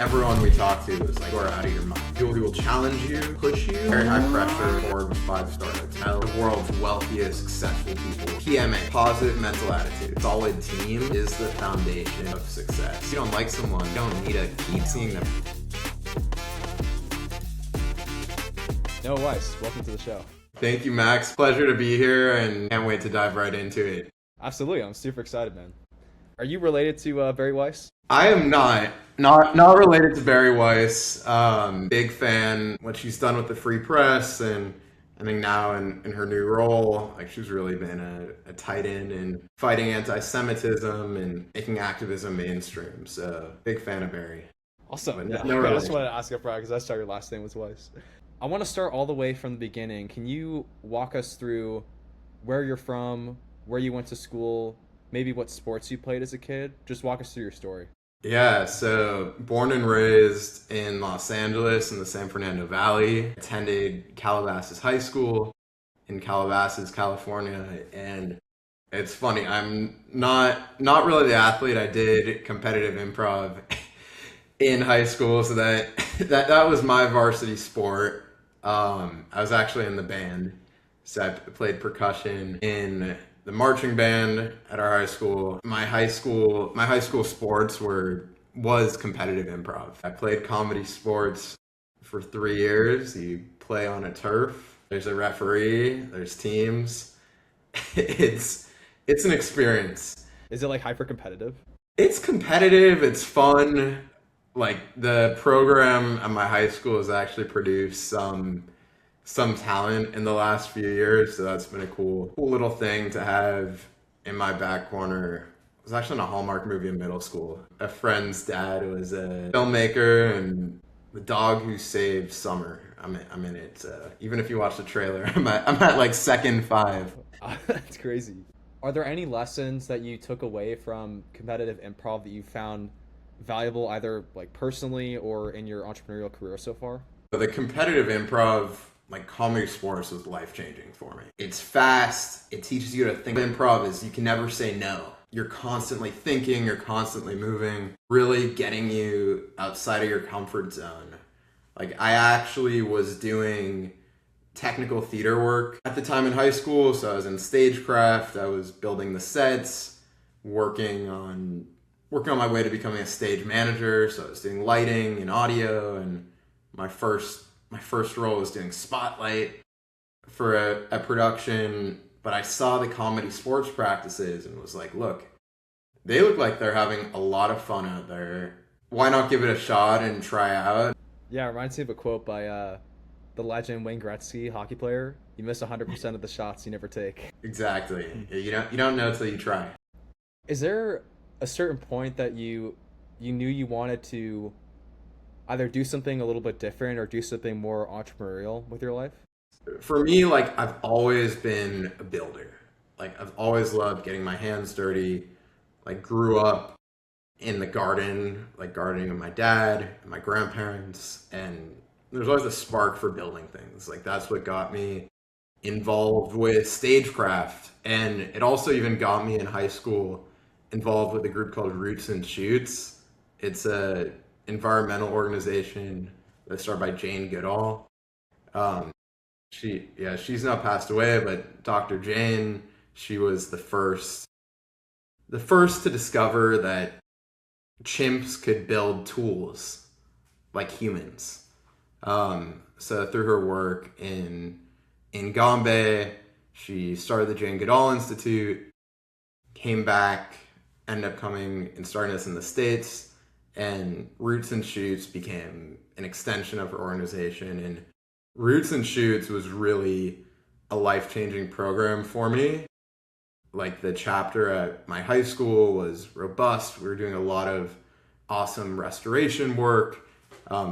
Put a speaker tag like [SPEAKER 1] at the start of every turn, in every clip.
[SPEAKER 1] Everyone we talk to is like, you are out of your mind. People who will challenge you, push you, very high pressure, Forbes 5-star hotel, the world's wealthiest, successful people. PMA, positive mental attitude. Solid team is the foundation of success. If you don't like someone, you don't need to keep seeing them.
[SPEAKER 2] Noah Weiss, welcome to the show.
[SPEAKER 1] Thank you, Max. Pleasure to be here and can't wait to dive right into it.
[SPEAKER 2] Absolutely, I'm super excited, man. Are you related to Bari Weiss?
[SPEAKER 1] I am not related to Bari Weiss. Big fan what she's done with the Free Press, and I think now in her new role, like she's really been a titan in fighting anti-Semitism and making activism mainstream. So big fan of Bari.
[SPEAKER 2] Awesome.
[SPEAKER 1] No
[SPEAKER 2] I
[SPEAKER 1] relation.
[SPEAKER 2] just wanted to ask up front because I saw your last name was Weiss. I want to start all the way from the beginning. Can you walk us through where you're from, where you went to school, maybe what sports you played as a kid? Just walk us through your story.
[SPEAKER 1] Yeah, so born and raised in Los Angeles in the San Fernando Valley, attended Calabasas High School in Calabasas, California, and it's funny, I'm not really the athlete. I did competitive improv in high school, so that was my varsity sport. I was actually in the band, so I played percussion in the marching band at our high school. My high school sports was competitive improv. I played comedy sports for 3 years. You play on a turf. There's a referee. There's teams. It's an experience.
[SPEAKER 2] Is it like hyper competitive?
[SPEAKER 1] It's competitive. It's fun. Like the program at my high school has actually produced some talent in the last few years, so that's been a cool little thing to have in my back corner. I was actually in a Hallmark movie in middle school. A friend's dad was a filmmaker, and The Dog Who Saved Summer. I'm in it. Even if you watch the trailer, I'm at like second 5.
[SPEAKER 2] That's crazy. Are there any lessons that you took away from competitive improv that you found valuable either like personally or in your entrepreneurial career so far?
[SPEAKER 1] The competitive improv, like comedy sports, was life-changing for me. It's fast. It teaches you to think. Improv is you can never say no. You're constantly thinking. You're constantly moving. Really getting you outside of your comfort zone. Like I actually was doing technical theater work at the time in high school. So I was in stagecraft. I was building the sets, working on my way to becoming a stage manager. So I was doing lighting and audio, and my first role was doing spotlight for a production, but I saw the comedy sports practices and was like, look, they look like they're having a lot of fun out there. Why not give it a shot and try out?
[SPEAKER 2] Yeah, it reminds me of a quote by the legend Wayne Gretzky, hockey player. You miss 100% of the shots you never take.
[SPEAKER 1] Exactly. You don't know till you try.
[SPEAKER 2] Is there a certain point that you knew you wanted to either do something a little bit different or do something more entrepreneurial with your life?
[SPEAKER 1] For me, like I've always been a builder. Like I've always loved getting my hands dirty. Like grew up in the garden, like gardening with my dad and my grandparents, and there's always a spark for building things. Like that's what got me involved with stagecraft, and it also even got me in high school involved with a group called Roots and Shoots. It's a environmental organization that's started by Jane Goodall. She's now passed away, but Dr. Jane, she was the first to discover that chimps could build tools like humans. So through her work in Gombe, she started the Jane Goodall Institute, came back, ended up coming and starting this in the States, and Roots and Shoots became an extension of her organization. And Roots and Shoots was really a life-changing program for me. Like the chapter at my high school was robust. We were doing a lot of awesome restoration work,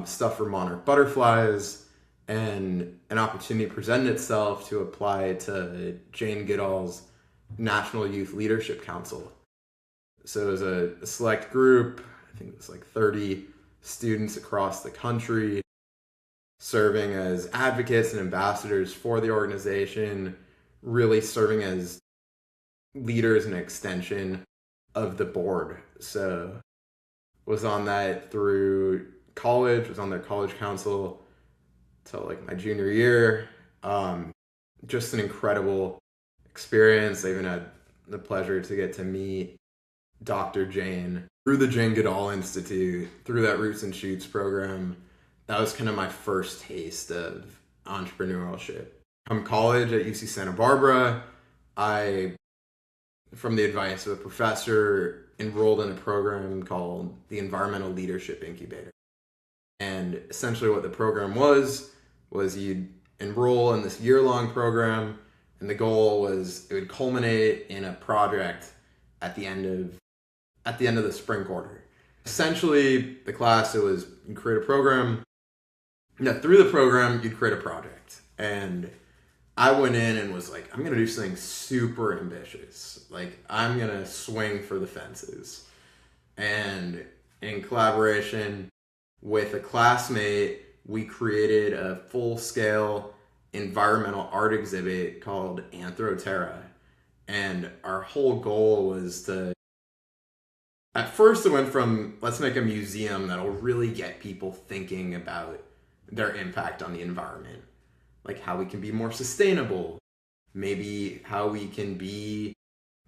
[SPEAKER 1] stuff for monarch butterflies, and an opportunity presented itself to apply to Jane Goodall's National Youth Leadership Council. So it was a select group, I think it was like 30 students across the country, serving as advocates and ambassadors for the organization, really serving as leaders and extension of the board. So was on that through college, was on their college council till like my junior year. Just an incredible experience. I even had the pleasure to get to meet Dr. Jane through the Jane Goodall Institute, through that Roots and Shoots program. That was kind of my first taste of entrepreneurship. From college at UC Santa Barbara, I, from the advice of a professor, enrolled in a program called the Environmental Leadership Incubator. And essentially what the program was you'd enroll in this year-long program, and the goal was it would culminate in a project at the end of the spring quarter. Essentially, the class, it was you create a program. Through the program, you'd create a project. And I went in and was like, I'm going to do something super ambitious. Like, I'm going to swing for the fences. And in collaboration with a classmate, we created a full-scale environmental art exhibit called Anthroterra. And our whole goal was to, at first it went from, let's make a museum that'll really get people thinking about their impact on the environment. Like how we can be more sustainable, maybe how we can be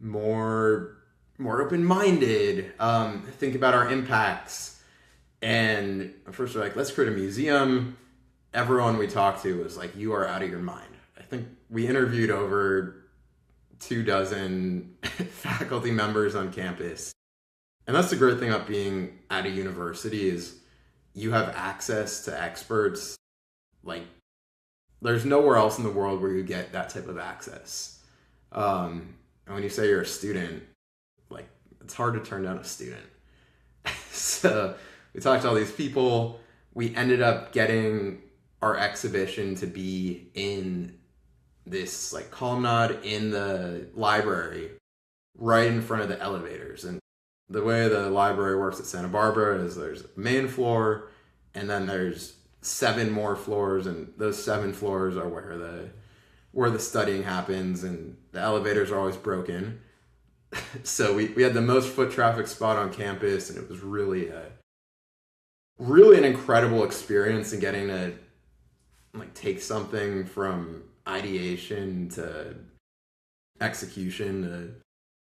[SPEAKER 1] more open-minded, think about our impacts. And first we're like, let's create a museum. Everyone we talked to was like, you are out of your mind. I think we interviewed over 24 faculty members on campus. And that's the great thing about being at a university is you have access to experts. Like, there's nowhere else in the world where you get that type of access. And when you say you're a student, like, it's hard to turn down a student. So we talked to all these people. We ended up getting our exhibition to be in this like colonnade in the library right in front of the elevators. And the way the library works at Santa Barbara is there's a main floor and then there's 7 more floors, and those 7 floors are where the studying happens, and the elevators are always broken. So we had the most foot traffic spot on campus, and it was really an incredible experience in getting to like take something from ideation to execution to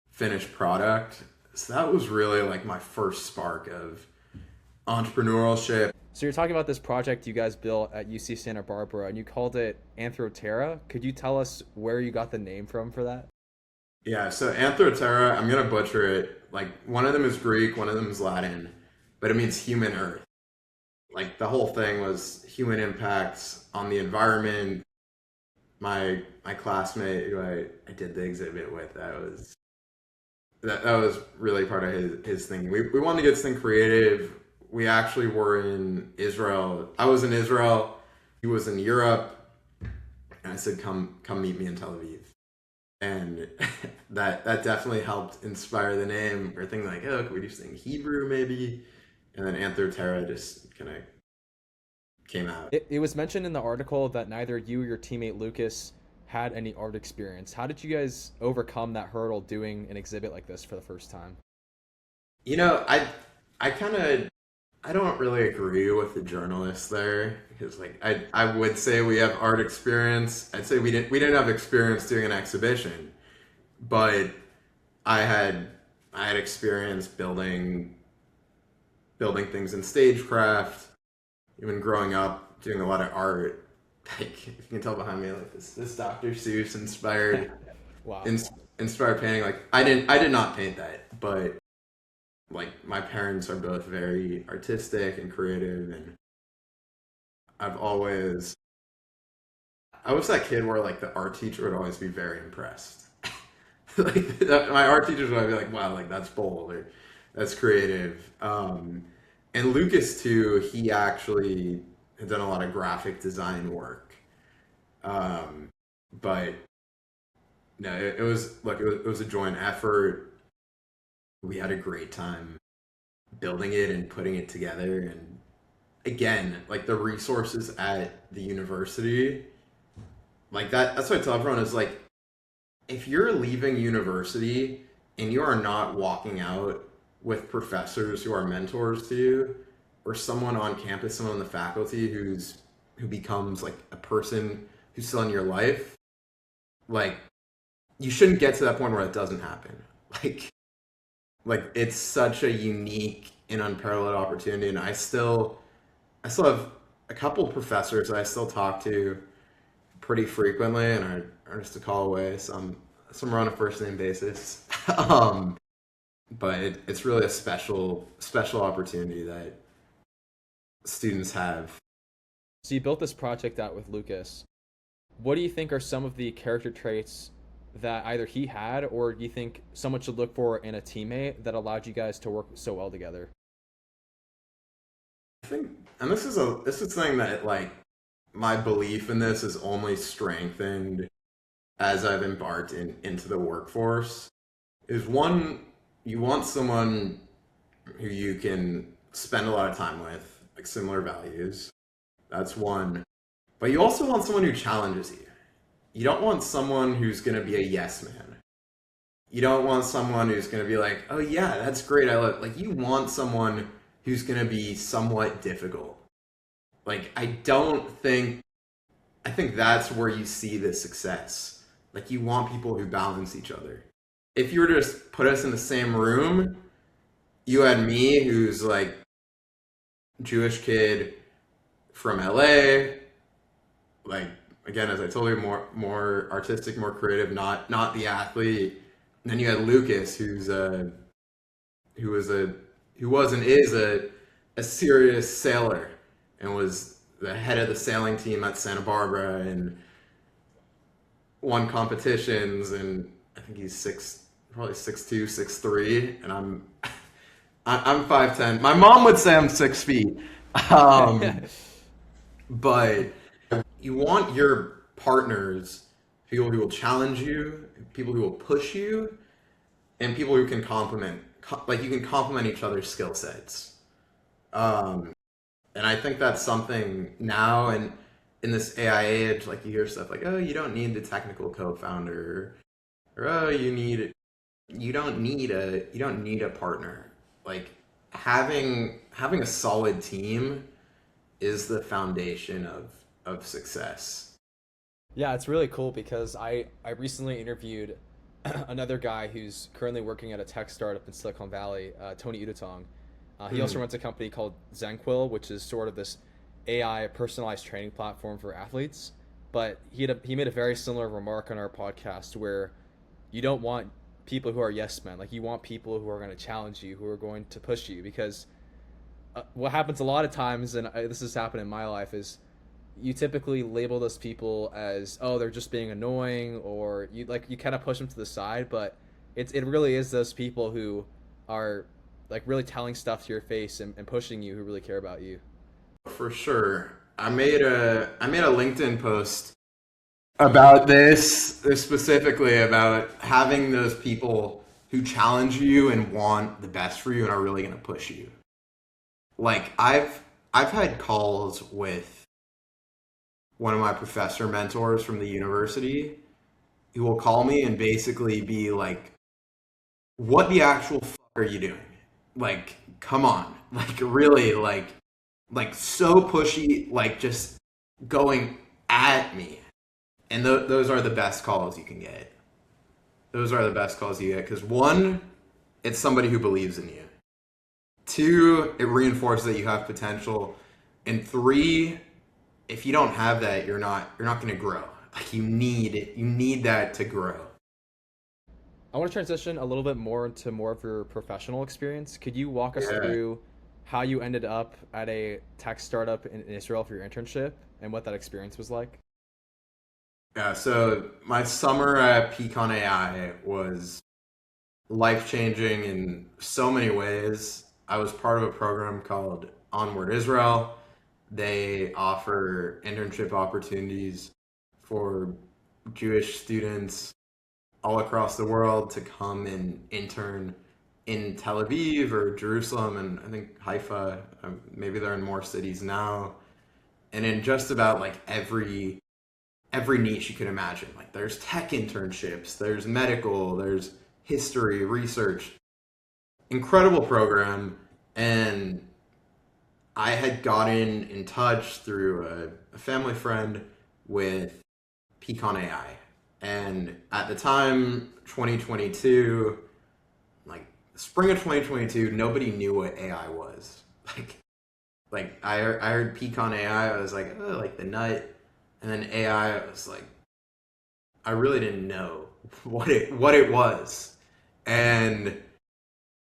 [SPEAKER 1] finished product. So that was really like my first spark of entrepreneurship.
[SPEAKER 2] So you're talking about this project you guys built at UC Santa Barbara, and you called it Anthroterra. Could you tell us where you got the name from for that?
[SPEAKER 1] Yeah, so Anthroterra, I'm going to butcher it. Like, one of them is Greek, one of them is Latin, but it means human earth. Like, the whole thing was human impacts on the environment. My classmate who I did the exhibit with, that was really part of his thing. We wanted to get something creative. We actually were in Israel. I was in Israel. He was in Europe. And I said, come meet me in Tel Aviv. And that definitely helped inspire the name. We were thinking like, oh, could we do something Hebrew maybe? And then Anthroterra just kind of came out.
[SPEAKER 2] It was mentioned in the article that neither you or your teammate Lucas had any art experience. How did you guys overcome that hurdle doing an exhibit like this for the first time?
[SPEAKER 1] You know, I don't really agree with the journalist there, because like I would say we have art experience. I'd say we didn't have experience doing an exhibition, but I had experience building things in stagecraft. Even growing up, doing a lot of art. Like, if you can tell behind me, like this Dr. Seuss inspired,
[SPEAKER 2] Wow.
[SPEAKER 1] Inspired painting. Like I did not paint that, but like my parents are both very artistic and creative, and I was that kid where like the art teacher would always be very impressed. Like my art teachers would be like, wow, like that's bold or that's creative. And Lucas too, he actually had done a lot of graphic design work. But no, it was a joint effort. We had a great time building it and putting it together. And again, like the resources at the university, like that's what I tell everyone is like, if you're leaving university and you are not walking out with professors who are mentors to you, or someone on campus, someone on the faculty who becomes like a person who's still in your life, like you shouldn't get to that point where it doesn't happen. Like it's such a unique and unparalleled opportunity, and I still have a couple of professors that I still talk to pretty frequently and are just a call away. Some are on a first name basis. But it's really a special opportunity that students have.
[SPEAKER 2] So you built this project out with Lucas. What do you think are some of the character traits that either he had or you think someone should look for in a teammate that allowed you guys to work so well together?
[SPEAKER 1] I think, and this is something that like my belief in this is only strengthened as I've embarked into the workforce. Is one, you want someone who you can spend a lot of time with, like similar values. That's one. But you also want someone who challenges you. You don't want someone who's going to be a yes man. You don't want someone who's going to be like, oh yeah, that's great. I love, like, you want someone who's going to be somewhat difficult. Like, I think that's where you see the success. Like, you want people who balance each other. If you were to just put us in the same room, you had me, who's like Jewish kid from LA, like again, as I told you, more artistic, more creative, not the athlete. And then you had Lucas, who was and is a serious sailor and was the head of the sailing team at Santa Barbara and won competitions, and I think he's probably 6'2", 6'3", and I'm 5'10". My mom would say I'm 6 feet. But you want your partners, people who will challenge you, people who will push you, and people who can like you can complement each other's skill sets. And I think that's something now, and in this AI age, like you hear stuff like, oh, you don't need the technical co-founder, or oh, you don't need a partner. Like having a solid team is the foundation of success.
[SPEAKER 2] Yeah, it's really cool because I recently interviewed another guy who's currently working at a tech startup in Silicon Valley, Tony Udetong. He also runs a company called Zenquil, which is sort of this AI personalized training platform for athletes. But he made a very similar remark on our podcast where you don't want people who are yes men. Like you want people who are going to challenge you, who are going to push you. Because what happens a lot of times, and this has happened in my life, is you typically label those people as, oh, they're just being annoying, or you kind of push them to the side. But it really is those people who are like really telling stuff to your face and pushing you, who really care about you.
[SPEAKER 1] For sure. I made a LinkedIn post about this specifically about having those people who challenge you and want the best for you and are really going to push you. Like I've had calls with one of my professor mentors from the university who will call me and basically be like, what the actual fuck are you doing? Like, come on. Like really, like so pushy, like just going at me. And those are the best calls you can get. Those are the best calls you get because one, it's somebody who believes in you. Two, it reinforces that you have potential. And three, if you don't have that, you're not going to grow. Like you need that to grow.
[SPEAKER 2] I want to transition a little bit more into more of your professional experience. Could you walk us through how you ended up at a tech startup in Israel for your internship and what that experience was like?
[SPEAKER 1] Yeah, so my summer at Pecan AI was life-changing in so many ways. I was part of a program called Onward Israel. They offer internship opportunities for Jewish students all across the world to come and intern in Tel Aviv or Jerusalem, and I think Haifa. Maybe they're in more cities now. And in just about like every niche you can imagine. Like there's tech internships, there's medical, there's history, research. Incredible program. And I had gotten in touch through a family friend with Pecan AI. And at the time, 2022, like spring of 2022, nobody knew what AI was. Like, I heard Pecan AI, I was like, oh, like the nut. And then AI, I was like, I really didn't know what it was. And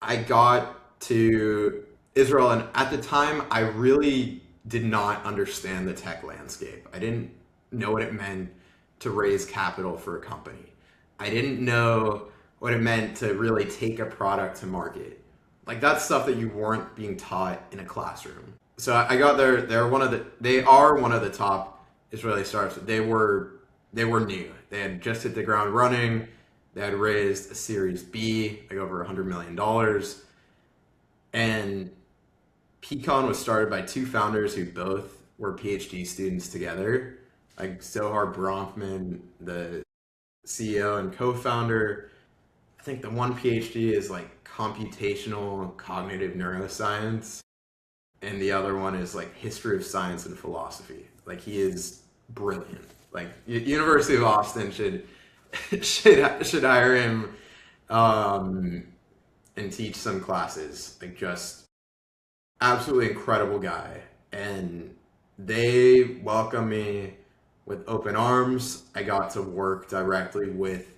[SPEAKER 1] I got to Israel, and at the time, I really did not understand the tech landscape. I didn't know what it meant to raise capital for a company. I didn't know what it meant to really take a product to market. Like that's stuff that you weren't being taught in a classroom. So I got there. They are one of the top Israeli startups. They were new. They had just hit the ground running. They had raised a Series B, like over $100 million. And Pecan was started by two founders who both were PhD students together, like Zohar Bronfman, the CEO and co-founder. I think the one PhD is like computational cognitive neuroscience, and the other one is like history of science and philosophy. Like he is brilliant. Like University of Austin should hire him and teach some classes. Like just absolutely incredible guy. And they welcomed me with open arms. I got to work directly with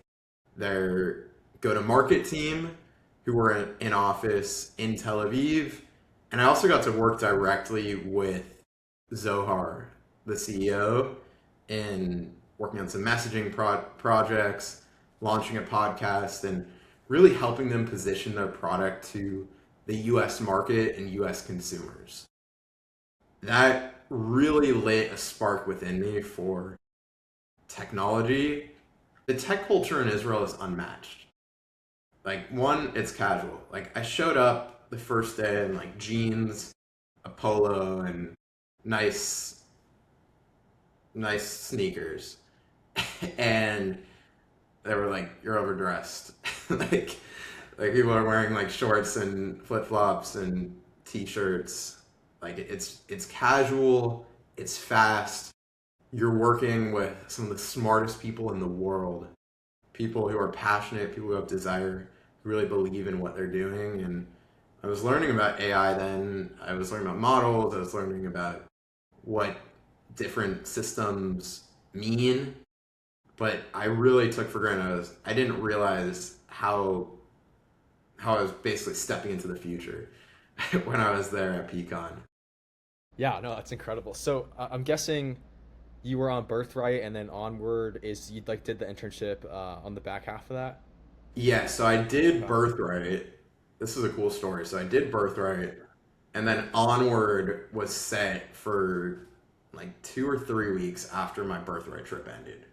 [SPEAKER 1] their go-to-market team who were in office in Tel Aviv. And I also got to work directly with Zohar, the CEO, in working on some messaging projects, launching a podcast, and really helping them position their product to the US market and US consumers. That really lit a spark within me for technology. The tech culture in Israel is unmatched. Like, one, it's casual. Like, I showed up the first day in like jeans, a polo, and nice, nice sneakers. And they were like, "You're overdressed." like, like people are wearing like shorts and flip flops and t-shirts. Like it's casual, it's fast. You're working with some of the smartest people in the world, people who are passionate, people who have desire, who really believe in what they're doing. And I was learning about AI then. I was learning about models. I was learning about what different systems mean. But I really took for granted. I didn't realize how I was basically stepping into the future when I was there at Pecan.
[SPEAKER 2] Yeah, no, that's incredible. So I'm guessing you were on Birthright, and then onward is you like did the internship on the back half of that.
[SPEAKER 1] Yeah, so I did
[SPEAKER 2] Okay.
[SPEAKER 1] Birthright. This is a cool story. So I did Birthright, and then Onward was set for like 2 or 3 weeks after my Birthright trip ended.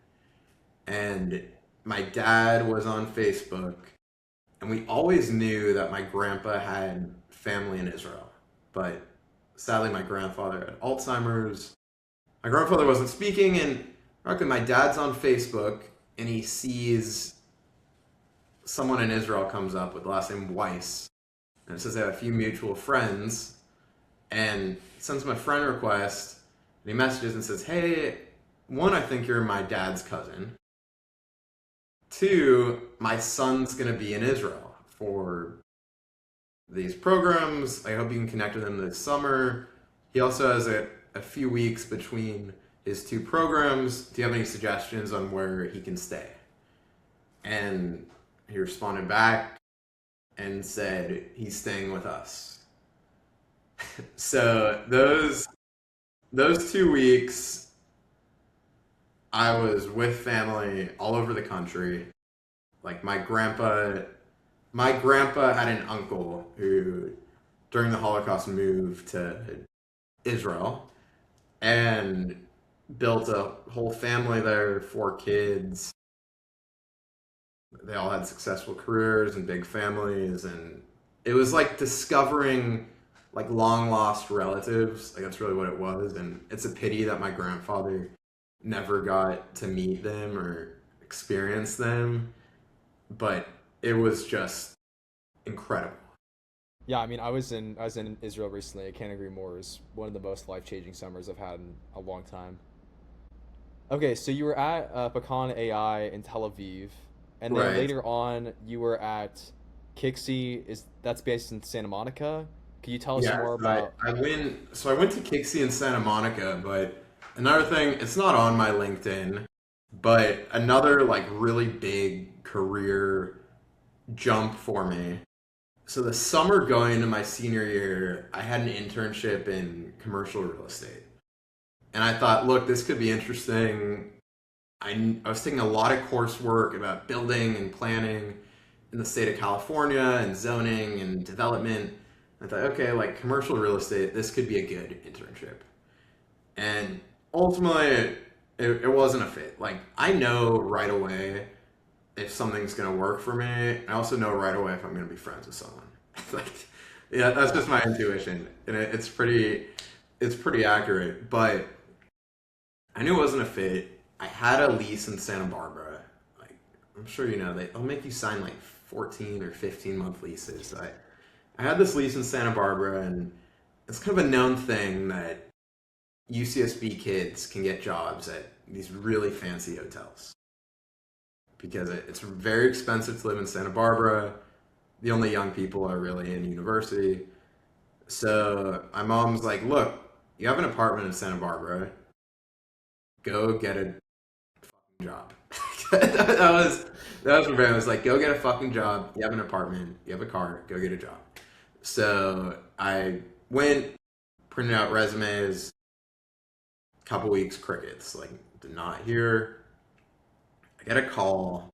[SPEAKER 1] And my dad was on Facebook, and we always knew that my grandpa had family in Israel. But sadly, my grandfather had Alzheimer's. My grandfather wasn't speaking, and my dad's on Facebook, and he sees someone in Israel comes up with the last name Weiss, and it says they have a few mutual friends, and he sends him a friend request, and he messages and says, "Hey, one, I think you're my dad's cousin. Two, my son's gonna be in Israel for these programs. I hope you can connect with him this summer. He also has a few weeks between his two programs. Do you have any suggestions on where he can stay?" And he responded back and said, "He's staying with us." So those 2 weeks, I was with family all over the country. Like my grandpa had an uncle who, during the Holocaust, moved to Israel and built a whole family there, 4 kids. They all had successful careers and big families, and it was like discovering like long lost relatives. Like that's really what it was, and it's a pity that my grandfather never got to meet them or experience them, but it was just incredible.
[SPEAKER 2] Yeah, I mean, I was in Israel recently. I can't agree more. It was one of the most life-changing summers I've had in a long time. Okay, so you were at Pecan AI in Tel Aviv, and then
[SPEAKER 1] Right.
[SPEAKER 2] later on you were at Kixi. Is that's based in Santa Monica? Can you tell us
[SPEAKER 1] Yeah,
[SPEAKER 2] more
[SPEAKER 1] so I,
[SPEAKER 2] about?
[SPEAKER 1] I went so I went to Kixie in Santa Monica, but another thing, it's not on my LinkedIn, but another like really big career jump for me. So the summer going into my senior year, I had an internship in commercial real estate. And I thought, look, this could be interesting. I was taking a lot of coursework about building and planning in the state of California and zoning and development. I thought, okay, like commercial real estate, this could be a good internship. And ultimately, it wasn't a fit. Like, I know right away if something's going to work for me. I also know right away if I'm going to be friends with someone. Like, yeah, that's just my intuition. And it's pretty accurate. But I knew it wasn't a fit. I had a lease in Santa Barbara. Like, I'm sure you know, they'll make you sign like 14 or 15-month leases. So I had this lease in Santa Barbara, and it's kind of a known thing that UCSB kids can get jobs at these really fancy hotels because it's very expensive to live in Santa Barbara. The only young people are really in university. So my mom's like, look, you have an apartment in Santa Barbara. Go get a job. That was my parents. It was like, go get a fucking job. You have an apartment. You have a car. Go get a job. So I went, printed out resumes. Couple weeks, crickets. Like, did not hear. I get a call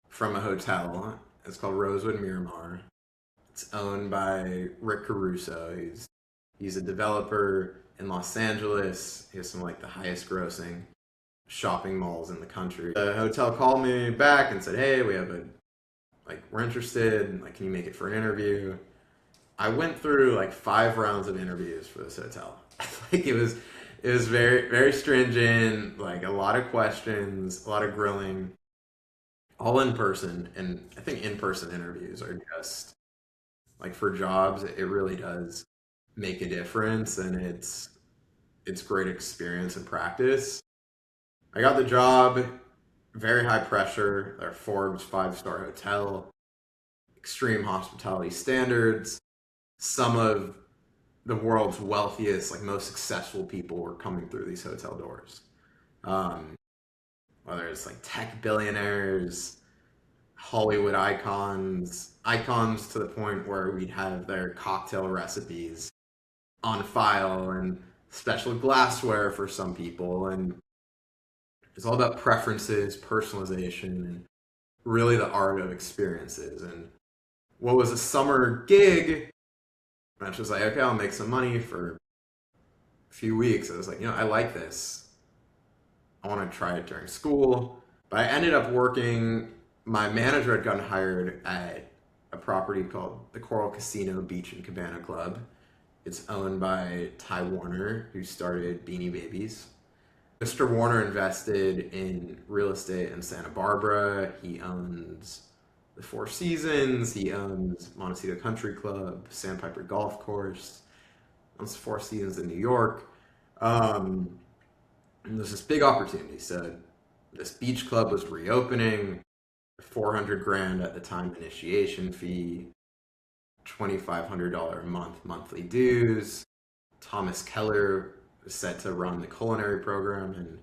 [SPEAKER 1] from a hotel. It's called Rosewood Miramar. It's owned by Rick Caruso. He's a developer in Los Angeles. He has some like the highest grossing shopping malls in the country. The hotel called me back and said, "Hey, we have a like we're interested. Like, can you make it for an interview?" I went through like 5 rounds of interviews for this hotel. Like it was very stringent. Like a lot of questions, a lot of grilling, all in person. And I think in person interviews are just like for jobs, it really does make a difference, and it's great experience and practice. I got the job, very high pressure. Our Forbes 5-star hotel, extreme hospitality standards. Some of the world's wealthiest, like most successful people were coming through these hotel doors. Um, Whether it's like tech billionaires, Hollywood icons to the point where we'd have their cocktail recipes on file and special glassware for some people. And it's all about preferences, personalization, and really the art of experiences. And what was a summer gig, I was just like, okay, I'll make some money for a few weeks. I was like, I like this. I want to try it during school. But I ended up working, my manager had gotten hired at a property called the Coral Casino Beach and Cabana Club. It's owned by Ty Warner, who started Beanie Babies. Mr. Warner invested in real estate in Santa Barbara. He owns the Four Seasons. He owns Montecito Country Club, Sandpiper Golf Course. Owns the Four Seasons in New York. And there's this big opportunity. So this beach club was reopening. 400 grand at the time initiation fee. $2,500 a month monthly dues. Thomas Keller was set to run the culinary program, and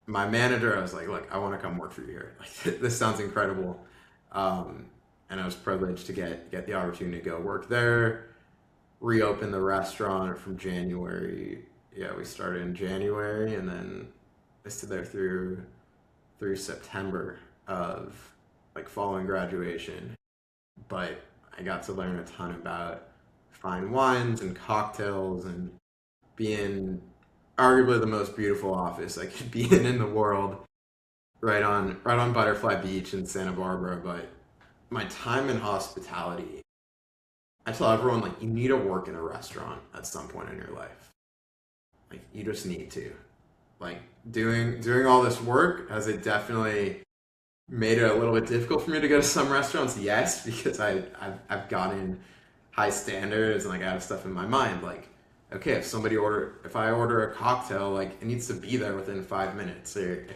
[SPEAKER 1] my manager, I was like, "Look, I want to come work for you here. Like, this sounds incredible." And I was privileged to get the opportunity to go work there. Reopen the restaurant from January. Yeah, we started in January, and then I stayed there through September of like following graduation. But I got to learn a ton about fine wines and cocktails and be in arguably the most beautiful office I could be in the world, right on Butterfly Beach in Santa Barbara. But my time in hospitality, I tell everyone like you need to work in a restaurant at some point in your life. Like you just need to. Like doing all this work has it definitely made it a little bit difficult for me to go to some restaurants. Yes, because I've gotten high standards and like I have stuff in my mind. Like, okay, if I order a cocktail, like it needs to be there within 5 minutes. Or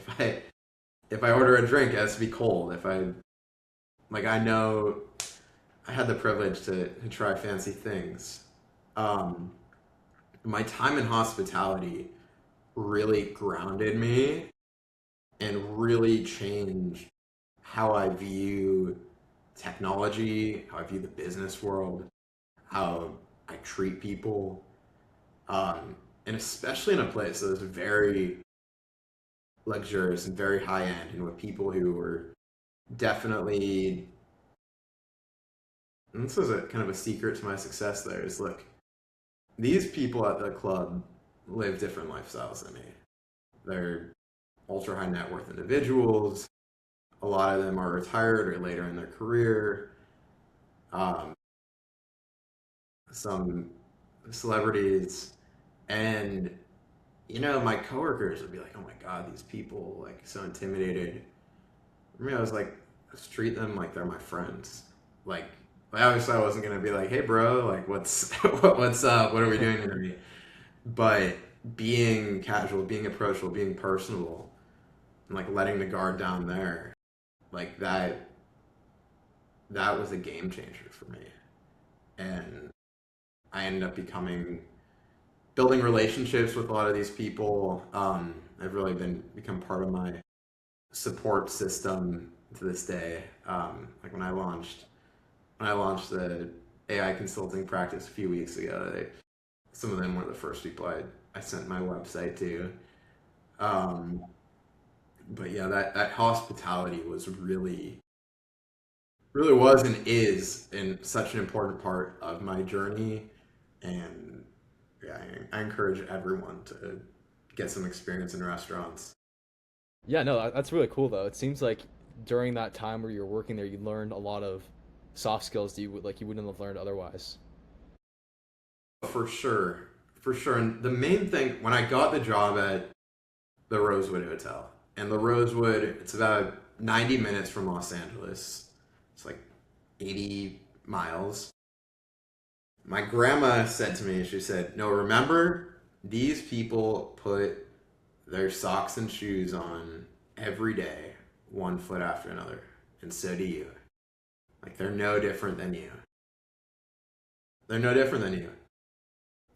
[SPEAKER 1] if I order a drink, it has to be cold. If I like, I know I had the privilege to try fancy things. Um, my time in hospitality really grounded me and really changed how I view technology, how I view the business world, how I treat people, and especially in a place that is very luxurious and very high end, and with people who were definitely. And this is a kind of a secret to my success. There is look, these people at the club live different lifestyles than me. They're ultra high net worth individuals. A lot of them are retired or later in their career. Um, some celebrities, and my coworkers would be like, "Oh my god, these people like so intimidated." For me, I was like, "Let's treat them like they're my friends." Like, obviously, I wasn't gonna be like, "Hey, bro, like, what's what's up? What are we doing tonight?" But being casual, being approachable, being personable, and like letting the guard down there, like that was a game changer for me. And I ended up building relationships with a lot of these people. I've really become part of my support system to this day. Like when I launched the AI consulting practice a few weeks ago, some of them were the first people I sent my website to. Um, but yeah, that hospitality was really was and is in such an important part of my journey. And yeah, I encourage everyone to get some experience in restaurants.
[SPEAKER 2] Yeah, no, that's really cool though. It seems like during that time where you're working there, you learned a lot of soft skills that you wouldn't have learned otherwise.
[SPEAKER 1] For sure, for sure. And the main thing when I got the job at the Rosewood Hotel, and the Rosewood, it's about 90 minutes from Los Angeles. It's like 80 miles. My grandma said to me, she said, "No, remember, these people put their socks and shoes on every day, one foot after another, and so do you. Like, they're no different than you. They're no different than you."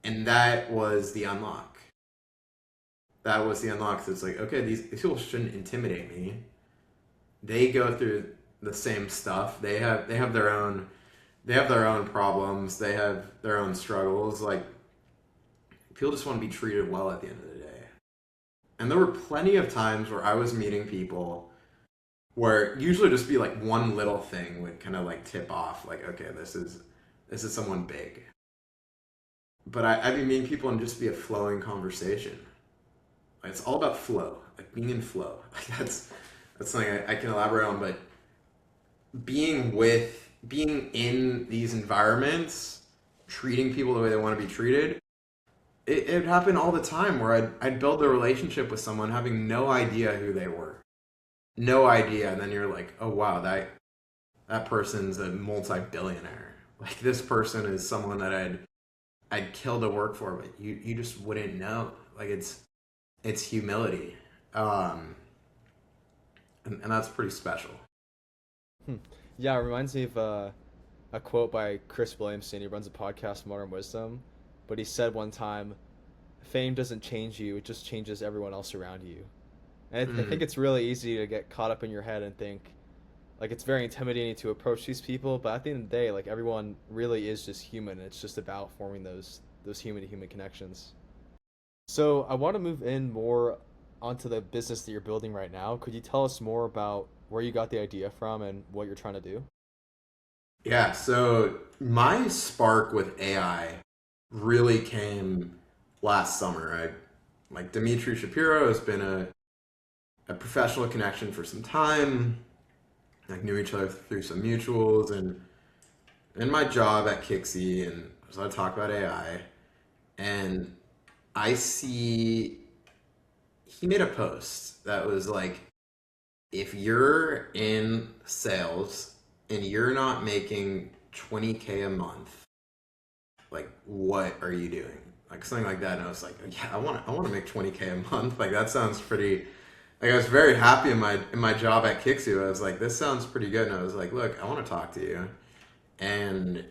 [SPEAKER 1] And that was the unlock. That was the unlock. So it's like, okay, these people shouldn't intimidate me. They go through the same stuff. They have their own problems. They have their own struggles. Like, people just want to be treated well at the end of the day. And there were plenty of times where I was meeting people where usually just be like one little thing would kind of like tip off, like, okay, this is someone big. But I'd be meeting people and just be a flowing conversation. Like, it's all about flow, like being in flow. Like that's something I can elaborate on. But being in these environments, treating people the way they want to be treated, it would happen all the time where I'd build a relationship with someone having no idea who they were. No idea. And then you're like, oh wow, that person's a multi-billionaire. Like, this person is someone that I'd kill to work for, but you just wouldn't know. Like, it's humility. Um and that's pretty special.
[SPEAKER 2] Hmm. Yeah, it reminds me of a quote by Chris Williamson. He runs a podcast, Modern Wisdom, but he said one time, "Fame doesn't change you; it just changes everyone else around you." And I think
[SPEAKER 1] Mm.
[SPEAKER 2] it's really easy to get caught up in your head and think like it's very intimidating to approach these people, but at the end of the day, like everyone really is just human. It's just about forming those human to human connections. So I want to move in more onto the business that you're building right now. Could you tell us more about where you got the idea from and what you're trying to do?
[SPEAKER 1] Yeah, so my spark with AI really came last summer. I like Dimitri Shapiro has been a professional connection for some time. Like, knew each other through some mutuals, and in my job at Kixie, and so I talk about AI, and I see he made a post that was like if you're in sales and you're not making 20K a month, like what are you doing? Like something like that. And I was like, yeah, I want to make 20K a month. Like that sounds pretty, like I was very happy in my job at Kixu. I was like, this sounds pretty good. And I was like, look, I want to talk to you. And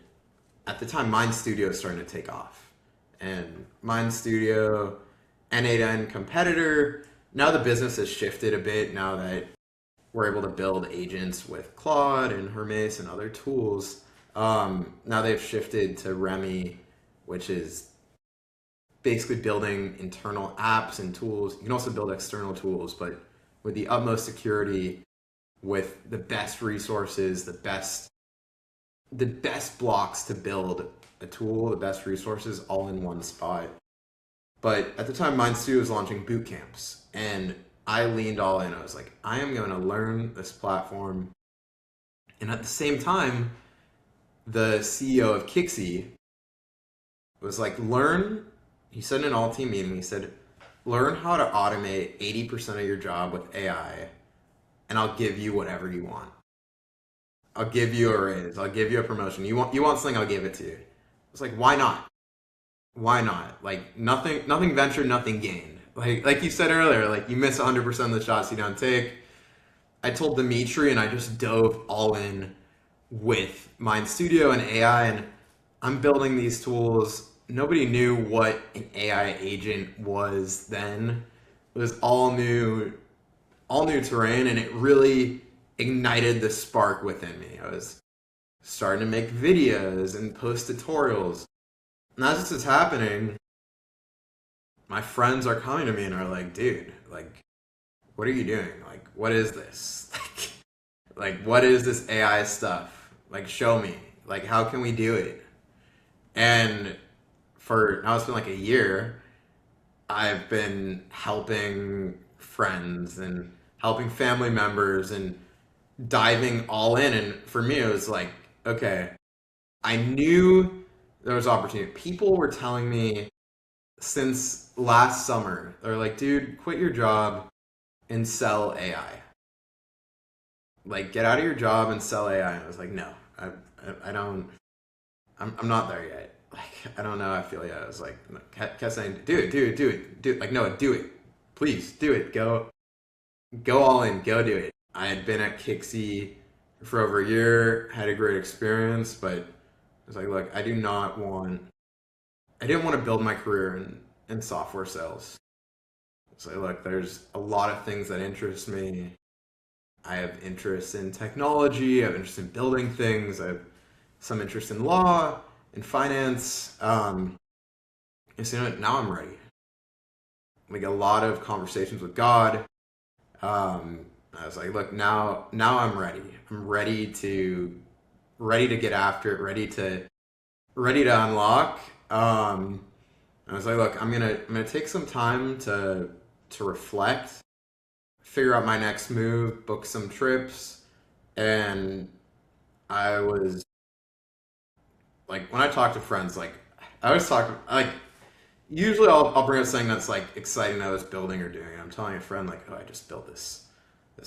[SPEAKER 1] at the time, Mind Studio is starting to take off. And Mind Studio, N8N competitor. Now the business has shifted a bit now that we're able to build agents with Claude and Hermes and other tools. Now they've shifted to Remy, which is basically building internal apps and tools. You can also build external tools, but with the utmost security, with the best resources, the best blocks to build a tool, the best resources all in one spot. But at the time, Mind Studio was launching boot camps, and I leaned all in. I was like, I am going to learn this platform. And at the same time, the CEO of Kixi was like, he said in an all team meeting, he said, learn how to automate 80% of your job with AI, and I'll give you whatever you want. I'll give you a raise. I'll give you a promotion. You want something, I'll give it to you. It's like, why not? Why not? Like nothing ventured, nothing gained. Like you said earlier, like you miss 100% of the shots you don't take. I told Dimitri and I just dove all in with Mind Studio and AI, and I'm building these tools. Nobody knew what an AI agent was then. It was all new terrain, and it really ignited the spark within me. I was starting to make videos and post tutorials. And as this is happening, my friends are coming to me and are like, dude, like, what are you doing? Like, what is this? Like what is this AI stuff? Like, show me. Like, how can we do it? And for now, it's been like a year. I've been helping friends and helping family members and diving all in. And for me, it was like, okay, I knew there was opportunity. People were telling me since last summer, they're like, dude, quit your job and sell AI. Like, get out of your job and sell AI. And I was like, no, I don't, I'm not there yet. Like, I don't know how I feel yet. I was like, kept saying, do it, do it, do it, do it. Like, no, do it. Please do it. Go all in, go do it. I had been at Kixi for over a year, had a great experience, but I was like, look, I didn't want to build my career in software sales. So look, there's a lot of things that interest me. I have interest in technology, I have interest in building things, I have some interest in law, in finance. And so, now I'm ready. Like a lot of conversations with God. I was like, look, now I'm ready. I'm ready to get after it, ready to unlock. I was like, look, I'm gonna take some time to reflect, figure out my next move, book some trips, and I was like, when I talk to friends, like I always talk like usually I'll bring up something that's like exciting that I was building or doing. I'm telling a friend like, oh, I just built this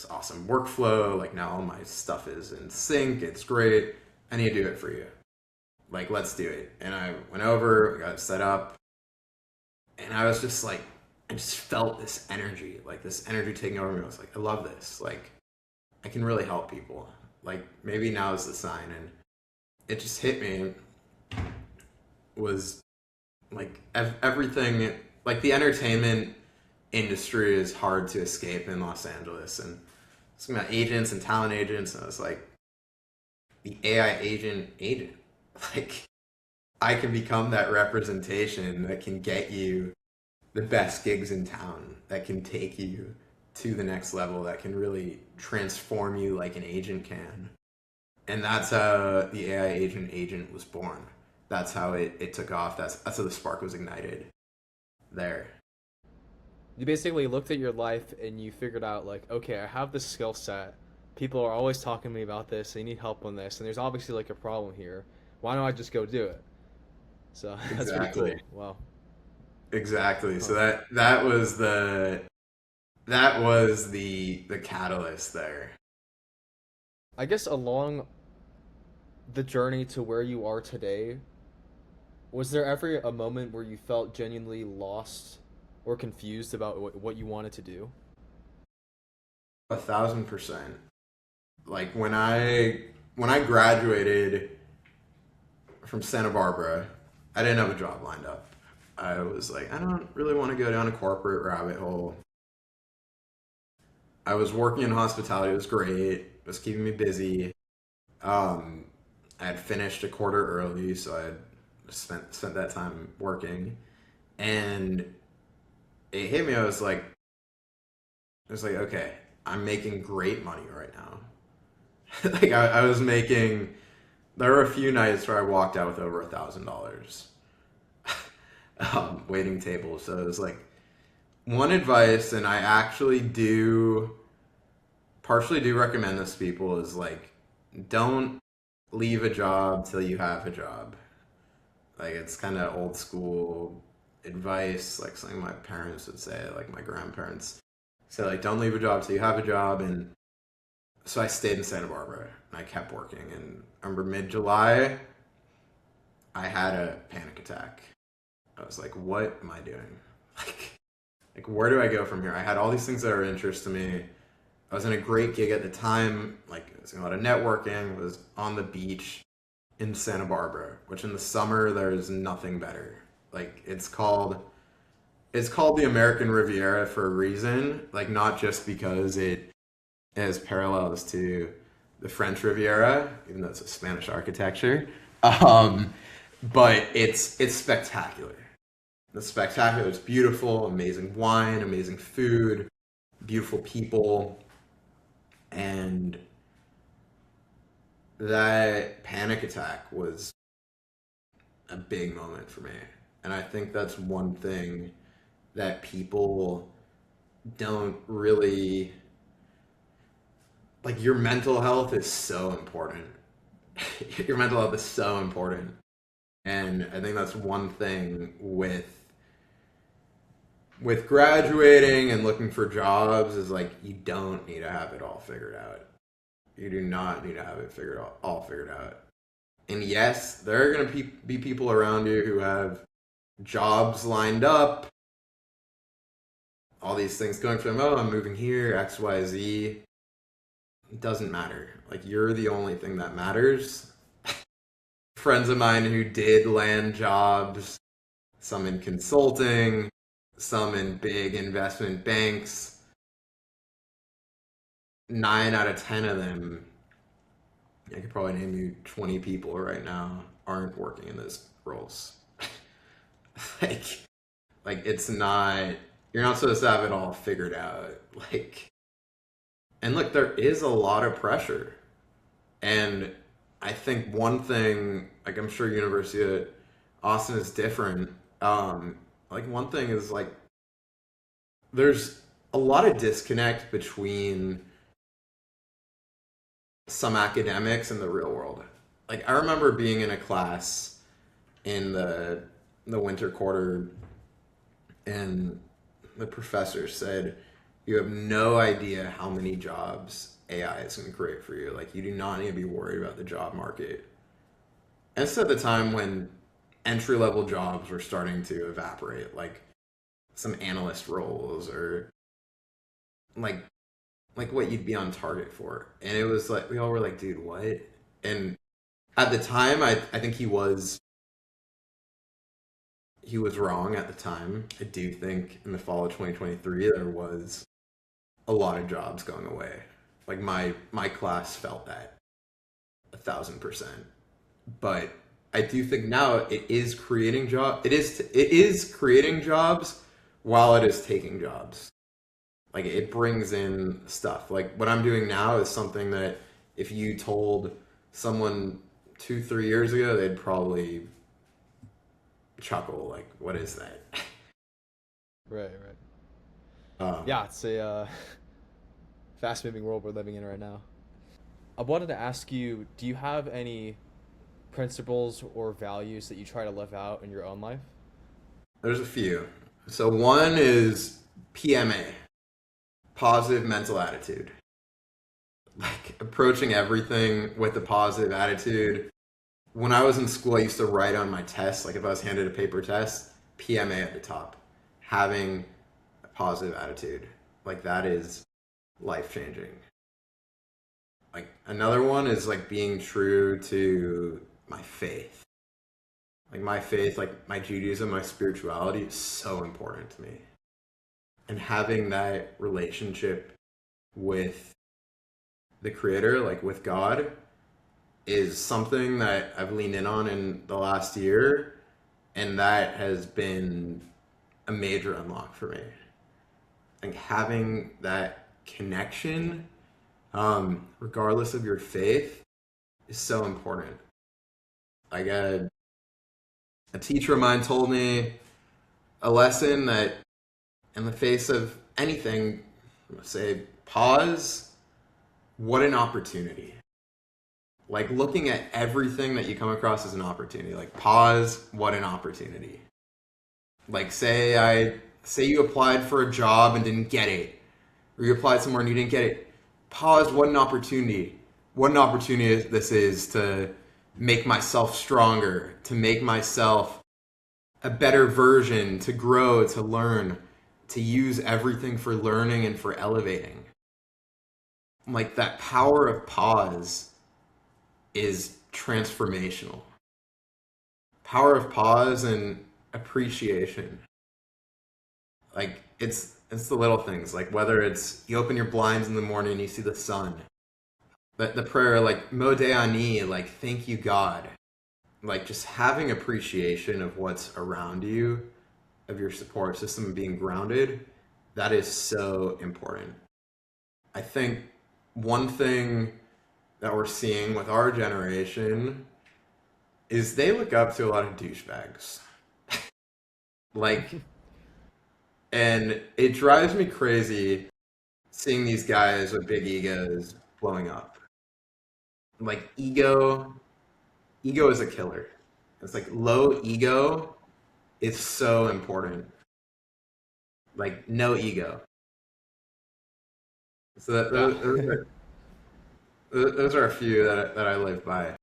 [SPEAKER 1] awesome workflow. Like now all my stuff is in sync. It's great. I need to do it for you. Like let's do it. And I went over, got it set up, and I was just like, I just felt this energy taking over me. I was like, I love this. Like I can really help people. Like maybe now is the sign. And it just hit me. Was like everything, like the entertainment industry is hard to escape in Los Angeles, and it's about agents and talent agents, and I was like, the AI agent, like I can become that representation that can get you the best gigs in town, that can take you to the next level, that can really transform you like an agent can. And that's how the AI agent was born. That's how it took off. That's how the spark was ignited there.
[SPEAKER 2] You basically looked at your life and you figured out like, okay, I have this skill set. People are always talking to me about this. They need help on this, and there's obviously like a problem here. Why don't I just go do it? So that's pretty
[SPEAKER 1] Exactly.
[SPEAKER 2] cool. Wow.
[SPEAKER 1] Exactly.
[SPEAKER 2] Huh.
[SPEAKER 1] So that was the That was the catalyst there.
[SPEAKER 2] I guess along the journey to where you are today, was there ever a moment where you felt genuinely lost or confused about what you wanted to do?
[SPEAKER 1] 1,000%. Like when I graduated from Santa Barbara, I didn't have a job lined up. I was like, I don't really want to go down a corporate rabbit hole. I was working in hospitality. It was great. It was keeping me busy. Um, I had finished a quarter early, so I had spent that time working, and it hit me. I was like, okay, I'm making great money right now. Like I was making. There were a few nights where I walked out with over $1,000, waiting tables. So it was like one advice, and I actually do partially do recommend this to people is like, don't leave a job till you have a job. Like it's kind of old school advice, like something my parents would say, like my grandparents. So like, don't leave a job till you have a job. And so I stayed in Santa Barbara and I kept working. And I remember mid July, I had a panic attack. I was like, what am I doing? Like, like where do I go from here? I had all these things that are of interest to me. I was in a great gig at the time. Like, I was doing a lot of networking. I was on the beach in Santa Barbara, which in the summer there's nothing better. Like, it's called the American Riviera for a reason. Like, not just because it has parallels to the French Riviera, even though it's a Spanish architecture. Um, but it's spectacular. It's spectacular. It's beautiful, amazing wine, amazing food, beautiful people, and that panic attack was a big moment for me. And I think that's one thing that people don't really like. Your mental health is so important. Your mental health is so important. And I think that's one thing with graduating and looking for jobs is like you don't need to have it all figured out. You do not need to have it all figured out. And yes, there are going to be people around you who have jobs lined up, all these things going for them. Oh, I'm moving here, X, Y, Z. It doesn't matter. Like, you're the only thing that matters. Friends of mine who did land jobs, some in consulting, some in big investment banks, 9 out of 10 of them, I could probably name you 20 people right now, aren't working in those roles. like, like it's not. You're not supposed to have it all figured out. Like, and look, there is a lot of pressure, and I think one thing, like I'm sure University of Austin is different. Like one thing is like there's a lot of disconnect between some academics and the real world. Like I remember being in a class in the winter quarter, and the professor said, "You have no idea how many jobs AI is going to create for you. Like you do not need to be worried about the job market." And it's at the time when entry level jobs were starting to evaporate, like some analyst roles or like like what you'd be on target for. And it was like we all were like, dude, what? And at the time I think he was wrong at the time. I do think in the fall of 2023 there was a lot of jobs going away. Like my class felt that 1,000%. But I do think now it is creating it is creating jobs while it is taking jobs. Like it brings in stuff. Like what I'm doing now is something that if you told someone 2 3 years ago, they'd probably chuckle. Like, what is that?
[SPEAKER 2] Right, right.
[SPEAKER 1] Um,
[SPEAKER 2] Yeah, it's a fast-moving world we're living in right now. I wanted to ask you, do you have any principles or values that you try to live out in your own life?
[SPEAKER 1] there's a few. So one is PMA. positive mental attitude. Like approaching everything with a positive attitude. When I was in school, I used to write on my test, like if I was handed a paper test, PMA at the top. Having a positive attitude. Like that is life changing. Like another one is like being true to my faith. Like my faith, like my Judaism, my spirituality is so important to me. And having that relationship with the creator, like with God, is something that I've leaned in on in the last year, and that has been a major unlock for me. Like having that connection, regardless of your faith, is so important. Like a teacher of mine told me a lesson that in the face of anything, I'm gonna say pause, what an opportunity. Like looking at everything that you come across as an opportunity. Like pause, what an opportunity. Like say you applied for a job and didn't get it, or you applied somewhere and you didn't get it. Pause, what an opportunity. What an opportunity this is to make myself stronger, to make myself a better version, to grow, to learn, to use everything for learning and for elevating. Like that power of pause is transformational. Power of pause and appreciation. Like it's the little things, like whether it's you open your blinds in the morning and you see the sun. But the prayer like Modeh Ani, like thank you God. Like just having appreciation of what's around you, of your support system being grounded, that is so important. I think one thing that we're seeing with our generation is they look up to a lot of douchebags. Like, and it drives me crazy seeing these guys with big egos blowing up. Like, ego is a killer. It's like low ego is so important. Like, no ego. So
[SPEAKER 2] Yeah.
[SPEAKER 1] those are a few that I live by.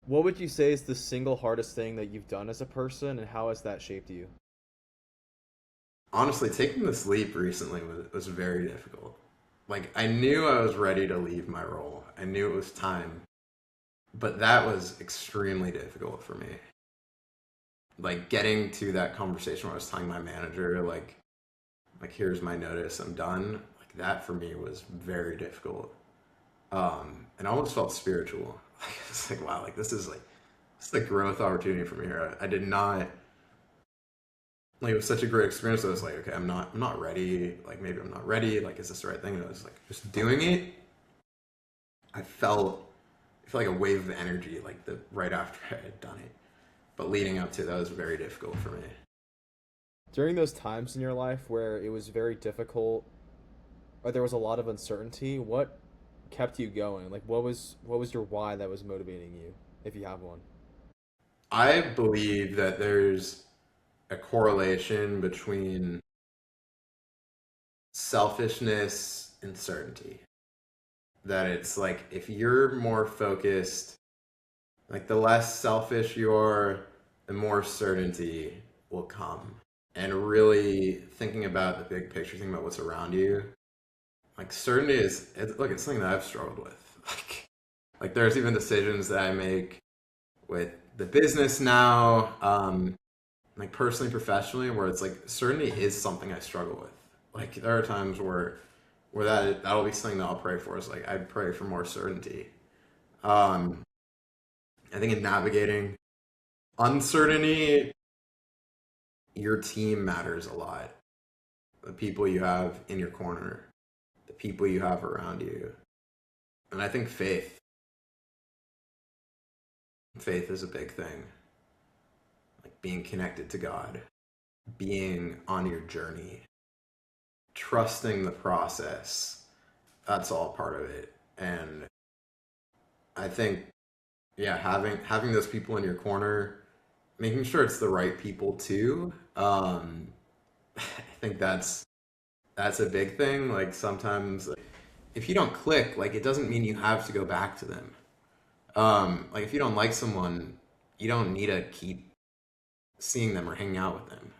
[SPEAKER 2] What would you say is the single hardest thing that you've done as a person, and how has that shaped you?
[SPEAKER 1] Honestly, taking the sleep recently was very difficult. Like I knew I was ready to leave my role. I knew it was time, but that was extremely difficult for me. Like getting to that conversation where I was telling my manager, like here's my notice, I'm done. Like that for me was very difficult. And I almost felt spiritual. Like it's like wow, like this is a growth opportunity for me here. I did not like it was such a great experience. I was like, okay, I'm not ready. Like maybe I'm not ready. Like is this the right thing? And I was like just doing it. I felt like a wave of energy like the right after I had done it. But leading up to that was very difficult for me.
[SPEAKER 2] During those times in your life where it was very difficult, or there was a lot of uncertainty, what kept you going? Like what was your why that was motivating you, if you have one?
[SPEAKER 1] I believe that there's a correlation between selfishness and certainty. That it's like if you're more focused, like the less selfish you are, the more certainty will come. And really thinking about the big picture, thinking about what's around you. Like certainty look, it's something that I've struggled with. Like there's even decisions that I make with the business now, like personally, professionally, where it's like certainty is something I struggle with. Like there are times where that'll be something that I'll pray for. Is like I pray for more certainty. Um, I think in navigating uncertainty, your team matters a lot. The people you have in your corner, the people you have around you, and I think faith is a big thing. Like being connected to God, being on your journey, trusting the process. That's all part of it. And I think, yeah, having those people in your corner, making sure it's the right people too. I think That's a big thing. Like sometimes if you don't click, like it doesn't mean you have to go back to them. Like if you don't like someone, you don't need to keep seeing them or hanging out with them.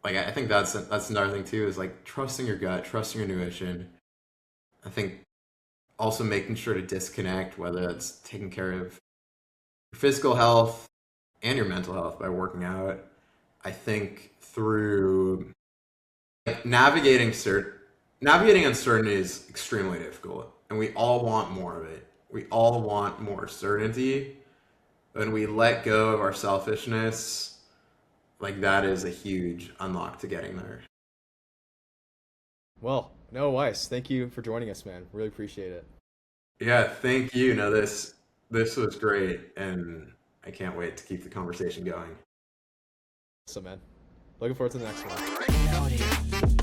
[SPEAKER 1] Like I think that's another thing too, is like trusting your gut, trusting your intuition. I think also making sure to disconnect, whether it's taking care of your physical health and your mental health by working out. I think through like navigating uncertainty is extremely difficult, and we all want more of it. We all want more certainty. When we let go of our selfishness, like that is a huge unlock to getting there.
[SPEAKER 2] Well, no, Weiss, thank you for joining us, man. Really appreciate it.
[SPEAKER 1] Yeah, thank you. No, this was great, and I can't wait to keep the conversation going.
[SPEAKER 2] So, man, looking forward to the next one.